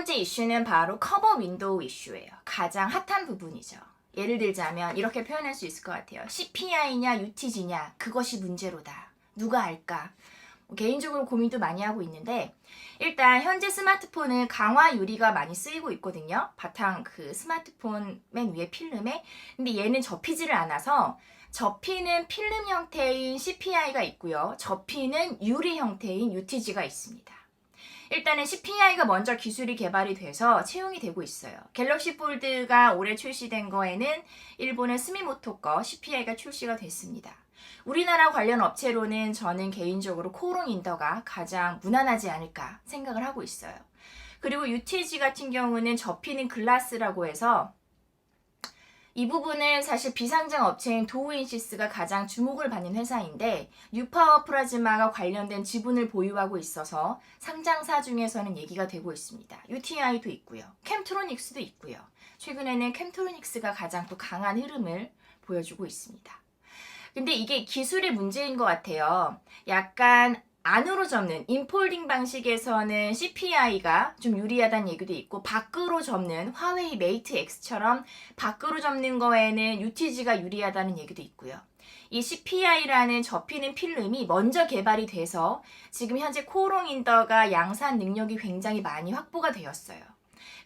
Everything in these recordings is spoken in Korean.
번째 이슈는 바로 커버 윈도우 이슈예요. 가장 핫한 부분이죠. 예를 들자면 이렇게 표현할 수 있을 것 같아요. CPI냐 UTG냐 그것이 문제로다. 누가 알까? 개인적으로 고민도 많이 하고 있는데 일단 현재 스마트폰은 강화 유리가 많이 쓰이고 있거든요. 바탕 그 스마트폰 맨 위에 필름에. 근데 얘는 접히지를 않아서 접히는 필름 형태인 CPI가 있고요. 접히는 유리 형태인 UTG가 있습니다. 일단은 CPI가 먼저 기술이 개발이 돼서 채용이 되고 있어요. 갤럭시 폴드가 올해 출시된 거에는 일본의 스미모토 거 CPI가 출시가 됐습니다. 우리나라 관련 업체로는 저는 개인적으로 코오롱 인더가 가장 무난하지 않을까 생각을 하고 있어요. 그리고 UTG 같은 경우는 접히는 글라스라고 해서 이 부분은 사실 비상장 업체인 도우인시스가 가장 주목을 받는 회사인데 뉴파워 플라즈마가 관련된 지분을 보유하고 있어서 상장사 중에서는 얘기가 되고 있습니다. UTI도 있고요. 캠트로닉스도 있고요. 최근에는 캠트로닉스가 가장 또 강한 흐름을 보여주고 있습니다. 근데 이게 기술의 문제인 것 같아요. 약간 안으로 접는 인폴딩 방식에서는 CPI가 좀 유리하다는 얘기도 있고 밖으로 접는 화웨이 메이트 X처럼 밖으로 접는 거에는 UTG가 유리하다는 얘기도 있고요. 이 CPI라는 접히는 필름이 먼저 개발이 돼서 지금 현재 코오롱 인더가 양산 능력이 굉장히 많이 확보가 되었어요.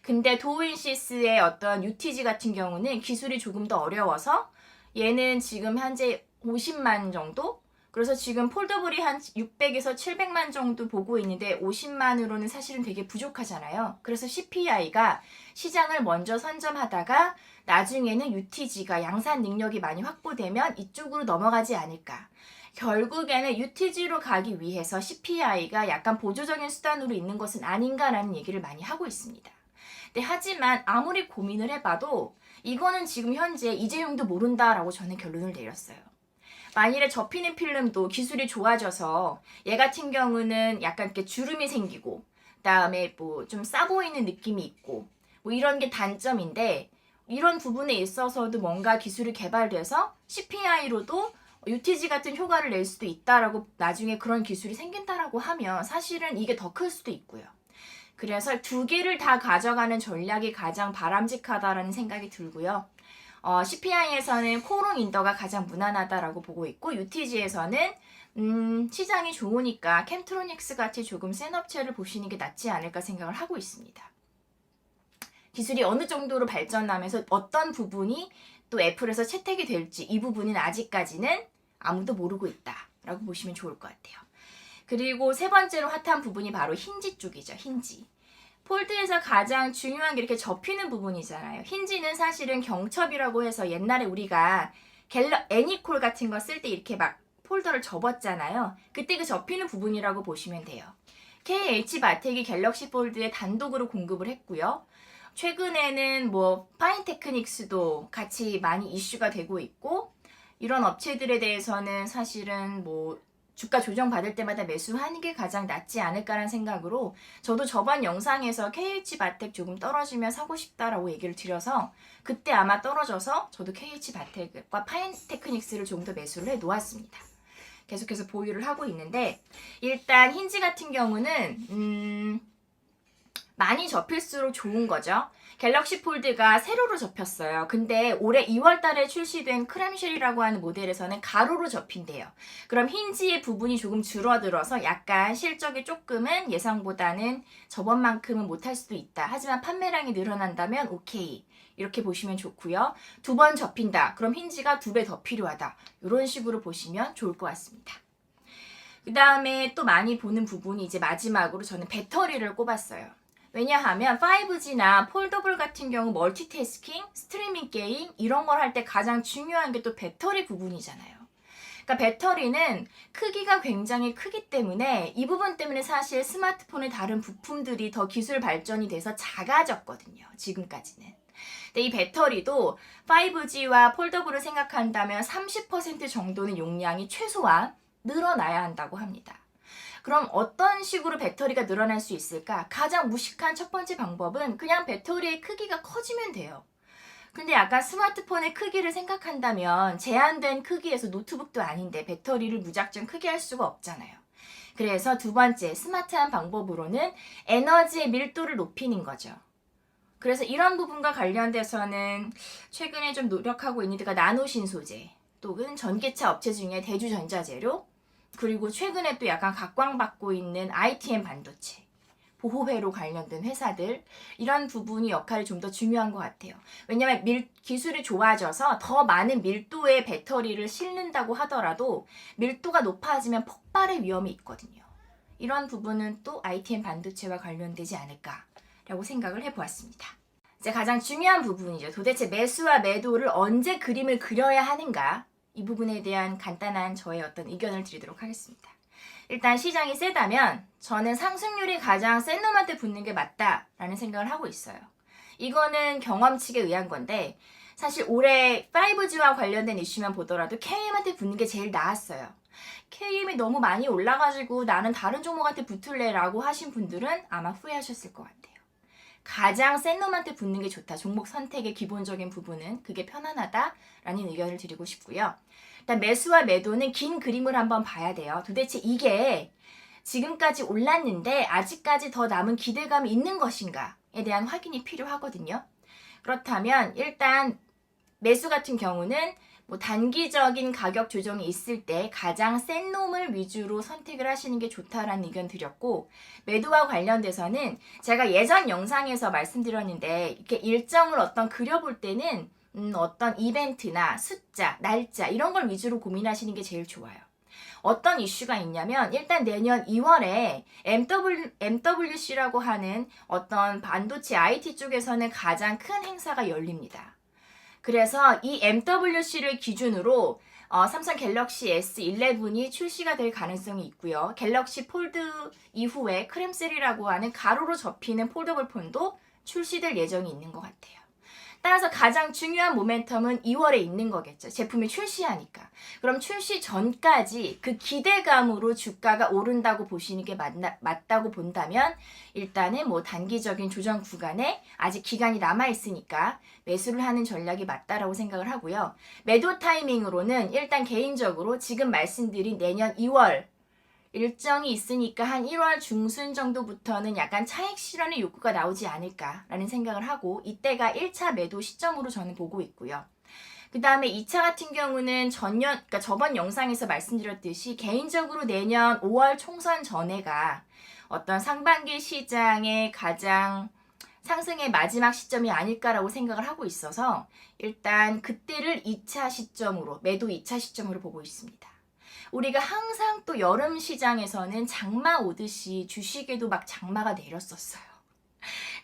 근데 도우인시스의 어떤 UTG 같은 경우는 기술이 조금 더 어려워서 얘는 지금 현재 50만 정도? 그래서 지금 폴더블이 한 600에서 700만 정도 보고 있는데 50만으로는 사실은 되게 부족하잖아요. 그래서 CPI가 시장을 먼저 선점하다가 나중에는 UTG가 양산 능력이 많이 확보되면 이쪽으로 넘어가지 않을까. 결국에는 UTG로 가기 위해서 CPI가 약간 보조적인 수단으로 있는 것은 아닌가라는 얘기를 많이 하고 있습니다. 근데 하지만 아무리 고민을 해봐도 이거는 지금 현재 이재용도 모른다라고 저는 결론을 내렸어요. 만일에 접히는 필름도 기술이 좋아져서 얘 같은 경우는 약간 이렇게 주름이 생기고 그다음에 뭐 좀 싸 보이는 느낌이 있고 뭐 이런 게 단점인데 이런 부분에 있어서도 뭔가 기술이 개발돼서 CPI로도 UTG 같은 효과를 낼 수도 있다라고 나중에 그런 기술이 생긴다라고 하면 사실은 이게 더 클 수도 있고요. 그래서 두 개를 다 가져가는 전략이 가장 바람직하다라는 생각이 들고요. CPI에서는 코오롱 인더가 가장 무난하다라고 보고 있고 UTG에서는 시장이 좋으니까 캠트로닉스 같이 조금 센 업체를 보시는 게 낫지 않을까 생각을 하고 있습니다. 기술이 어느 정도로 발전하면서 어떤 부분이 또 애플에서 채택이 될지 이 부분은 아직까지는 아무도 모르고 있다라고 보시면 좋을 것 같아요. 그리고 세 번째로 핫한 부분이 바로 힌지 쪽이죠. 힌지. 폴드에서 가장 중요한 게 이렇게 접히는 부분이잖아요. 힌지는 사실은 경첩이라고 해서 옛날에 우리가 애니콜 같은 거 쓸 때 이렇게 막 폴더를 접었잖아요. 그때 그 접히는 부분이라고 보시면 돼요. KH바텍이 갤럭시 폴드에 단독으로 공급을 했고요. 최근에는 뭐 파인테크닉스도 같이 많이 이슈가 되고 있고 이런 업체들에 대해서는 사실은 뭐 주가 조정 받을 때마다 매수하는 게 가장 낫지 않을까라는 생각으로 저도 저번 영상에서 KH바텍 조금 떨어지면 사고 싶다라고 얘기를 드려서 그때 아마 떨어져서 저도 KH바텍과 파인테크닉스를 조금 더 매수를 해 놓았습니다. 계속해서 보유를 하고 있는데 일단 힌지 같은 경우는 많이 접힐수록 좋은 거죠. 갤럭시 폴드가 세로로 접혔어요. 근데 올해 2월 달에 출시된 크램쉘이라고 하는 모델에서는 가로로 접힌대요. 그럼 힌지의 부분이 조금 줄어들어서 약간 실적이 조금은 예상보다는 저번만큼은 못할 수도 있다. 하지만 판매량이 늘어난다면 오케이. 이렇게 보시면 좋고요. 2번 접힌다. 그럼 힌지가 2배 더 필요하다. 이런 식으로 보시면 좋을 것 같습니다. 그 다음에 또 많이 보는 부분이 이제 마지막으로 저는 배터리를 꼽았어요. 왜냐하면 5G나 폴더블 같은 경우 멀티태스킹, 스트리밍 게임 이런 걸 할 때 가장 중요한 게 또 배터리 부분이잖아요. 그러니까 배터리는 크기가 굉장히 크기 때문에 이 부분 때문에 사실 스마트폰의 다른 부품들이 더 기술 발전이 돼서 작아졌거든요. 지금까지는. 근데 이 배터리도 5G와 폴더블을 생각한다면 30% 정도는 용량이 최소한 늘어나야 한다고 합니다. 그럼 어떤 식으로 배터리가 늘어날 수 있을까? 가장 무식한 첫 번째 방법은 그냥 배터리의 크기가 커지면 돼요. 근데 약간 스마트폰의 크기를 생각한다면 제한된 크기에서 노트북도 아닌데 배터리를 무작정 크게 할 수가 없잖아요. 그래서 두 번째 스마트한 방법으로는 에너지의 밀도를 높이는 거죠. 그래서 이런 부분과 관련돼서는 최근에 좀 노력하고 있는 데가 나노신소재 또는 전기차 업체 중에 대주전자재료, 그리고 최근에 또 약간 각광받고 있는 ITM 반도체, 보호회로 관련된 회사들, 이런 부분이 역할이 좀 더 중요한 것 같아요. 왜냐하면 기술이 좋아져서 더 많은 밀도의 배터리를 싣는다고 하더라도 밀도가 높아지면 폭발의 위험이 있거든요. 이런 부분은 또 ITM 반도체와 관련되지 않을까라고 생각을 해보았습니다. 이제 가장 중요한 부분이죠. 도대체 매수와 매도를 언제 그림을 그려야 하는가? 이 부분에 대한 간단한 저의 어떤 의견을 드리도록 하겠습니다. 일단 시장이 세다면 저는 상승률이 가장 센 놈한테 붙는 게 맞다라는 생각을 하고 있어요. 이거는 경험칙에 의한 건데 사실 올해 5G와 관련된 이슈만 보더라도 KM한테 붙는 게 제일 나았어요. KM이 너무 많이 올라가지고 나는 다른 종목한테 붙을래 라고 하신 분들은 아마 후회하셨을 것 같아요. 가장 센 놈한테 붙는 게 좋다. 종목 선택의 기본적인 부분은 그게 편안하다라는 의견을 드리고 싶고요. 일단 매수와 매도는 긴 그림을 한번 봐야 돼요. 도대체 이게 지금까지 올랐는데 아직까지 더 남은 기대감이 있는 것인가에 대한 확인이 필요하거든요. 그렇다면 일단 매수 같은 경우는 뭐 단기적인 가격 조정이 있을 때 가장 센 놈을 위주로 선택을 하시는 게 좋다라는 의견 드렸고, 매도와 관련돼서는 제가 예전 영상에서 말씀드렸는데 이렇게 일정을 어떤 그려볼 때는 어떤 이벤트나 숫자, 날짜 이런 걸 위주로 고민하시는 게 제일 좋아요. 어떤 이슈가 있냐면 일단 내년 2월에 MWC라고 하는 어떤 반도체 IT 쪽에서는 가장 큰 행사가 열립니다. 그래서 이 MWC를 기준으로 삼성 갤럭시 S11이 출시가 될 가능성이 있고요. 갤럭시 폴드 이후에 크렘셀이라고 하는 가로로 접히는 폴더블 폰도 출시될 예정이 있는 것 같아요. 따라서 가장 중요한 모멘텀은 2월에 있는 거겠죠. 제품이 출시하니까. 그럼 출시 전까지 그 기대감으로 주가가 오른다고 보시는 게 맞다고 본다면 일단은 뭐 단기적인 조정 구간에 아직 기간이 남아있으니까 매수를 하는 전략이 맞다라고 생각을 하고요. 매도 타이밍으로는 일단 개인적으로 지금 말씀드린 내년 2월 일정이 있으니까 한 1월 중순 정도부터는 약간 차익 실현의 욕구가 나오지 않을까라는 생각을 하고 이때가 1차 매도 시점으로 저는 보고 있고요. 그 다음에 2차 같은 경우는 그러니까 저번 영상에서 말씀드렸듯이 개인적으로 내년 5월 총선 전에가 어떤 상반기 시장의 가장 상승의 마지막 시점이 아닐까라고 생각을 하고 있어서 일단 그때를 2차 시점으로, 매도 2차 시점으로 보고 있습니다. 우리가 항상 또 여름 시장에서는 장마 오듯이 주식에도 막 장마가 내렸었어요.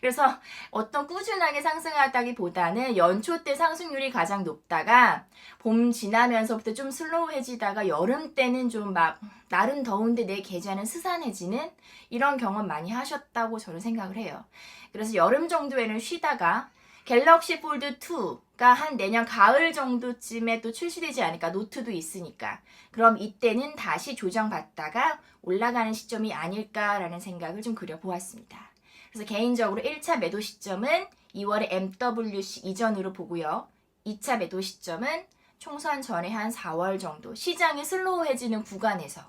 그래서 어떤 꾸준하게 상승하다기보다는 연초 때 상승률이 가장 높다가 봄 지나면서부터 좀 슬로우해지다가 여름 때는 좀 막 날은 더운데 내 계좌는 스산해지는 이런 경험 많이 하셨다고 저는 생각을 해요. 그래서 여름 정도에는 쉬다가 갤럭시 폴드 2가 한 내년 가을 정도쯤에 또 출시되지 않을까. 노트도 있으니까. 그럼 이때는 다시 조정받다가 올라가는 시점이 아닐까라는 생각을 좀 그려보았습니다. 그래서 개인적으로 1차 매도 시점은 2월에 MWC 이전으로 보고요. 2차 매도 시점은 총선 전에 한 4월 정도 시장이 슬로우해지는 구간에서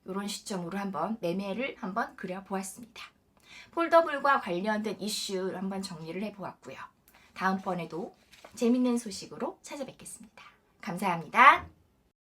이런 시점으로 한번 매매를 한번 그려보았습니다. 폴더블과 관련된 이슈를 한번 정리를 해보았고요. 다음번에도 재밌는 소식으로 찾아뵙겠습니다. 감사합니다.